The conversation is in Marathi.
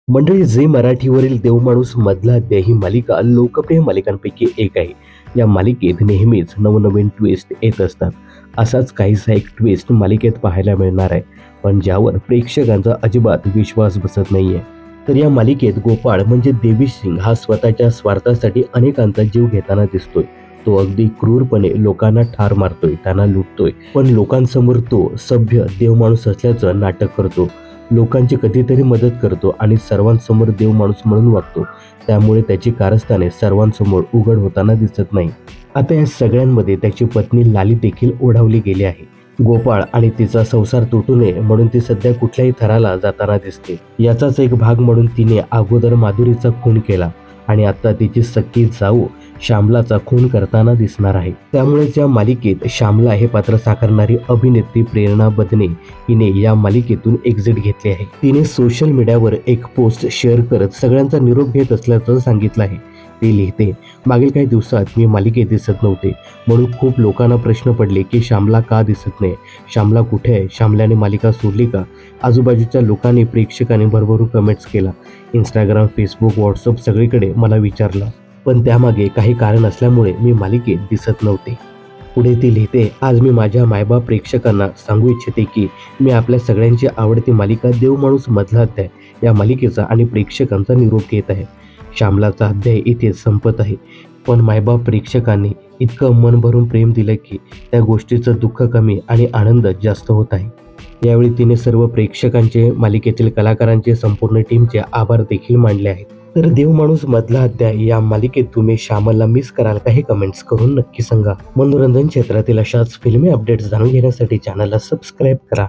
मंडळी, झी मराठीवरील देवमाणूस मधला अध्याय ही मालिका लोकप्रिय मालिकांपैकी एक आहे. या मालिकेत नेहमीच नवनवीन ट्विस्ट येत असतात. असाच काहीसा एक ट्विस्ट मालिकेत पाहायला मिळणार आहे, पण ज्यावर प्रेक्षकांचा अजिबात विश्वास बसत नाहीये. तर या मालिकेत गोपाळ म्हणजे देवी सिंग हा स्वतःच्या स्वार्थासाठी अनेकांचा जीव घेताना दिसतोय. तो अगदी क्रूरपणे लोकांना ठार मारतोय, त्यांना लुटतोय, पण लोकांसमोर तो सभ्य देवमाणूस असल्याचं नाटक करतो. लोकांची कधीतरी मदत करतो आणि सर्वांसमोर देव माणूस म्हणून वागतो. त्यामुळे त्याची कारस्थाने सर्वांसमोर उघड होताना दिसत नाही. आता या सगळ्यांमध्ये त्याची पत्नी लाली देखील ओढावली गेली आहे. गोपाळ आणि तिचा संसार तुटू नये म्हणून ती सध्या कुठल्याही थराला जाताना दिसते. याचाच एक भाग म्हणून तिने अगोदर माधुरीचा खून केला आणि आता तिची सख्खी जाऊ श्यामलाचा खून करताना दिसणार आहे. त्यामुळेच या मालिकेत श्यामला हे पात्र साकारणारी अभिनेत्री प्रेरणा बदने हिने या मालिकेतून एक्झिट घेतली आहे. तिने सोशल मीडियावर एक पोस्ट शेअर करत सगळ्यांचा निरोप घेत असल्याचं सांगितलं आहे. ती लिहिते, मागील काही दिवसात मी मालिकेत दिसत नव्हते म्हणून खूप लोकांना प्रश्न पडले की श्यामला का दिसत नाही, श्यामला कुठे आहे, श्यामलाने मालिका सोडली का? आजूबाजूच्या लोकांनी, प्रेक्षकांनी भरभरून कमेंट्स केला. इंस्टाग्राम, फेसबुक, व्हॉट्सअप सगळीकडे मला विचारलं, पण त्यामागे काही कारण असल्यामुळे मी मालिकेत दिसत नव्हते. पुढे ती लिहिते, आज मी माझ्या मायबाप प्रेक्षकांना सांगू इच्छिते की मी आपल्या सगळ्यांची आवडती मालिका देवमाणूस मधला अध्याय या मालिकेचा आणि प्रेक्षकांचा निरोप घेत आहे. श्यामलाचा अध्याय इथे संपत आहे, पण मायबाप प्रेक्षकांनी इतकं मन भरून प्रेम दिलं की त्या गोष्टीचं दुःख कमी आणि आनंद जास्त होत आहे. यावेळी तिने सर्व प्रेक्षकांचे, मालिकेतील कलाकारांचे, संपूर्ण टीमचे आभार देखील मानले आहेत. तर देवमाणूस मधला अध्याय या मालिकेत तुम्ही श्यामलला मिस कराल का, हे कमेंट्स करून नक्की सांगा. मनोरंजन क्षेत्रातील अशाच फिल्मी अपडेट्स जाणून घेण्यासाठी चॅनलला सबस्क्राईब करा.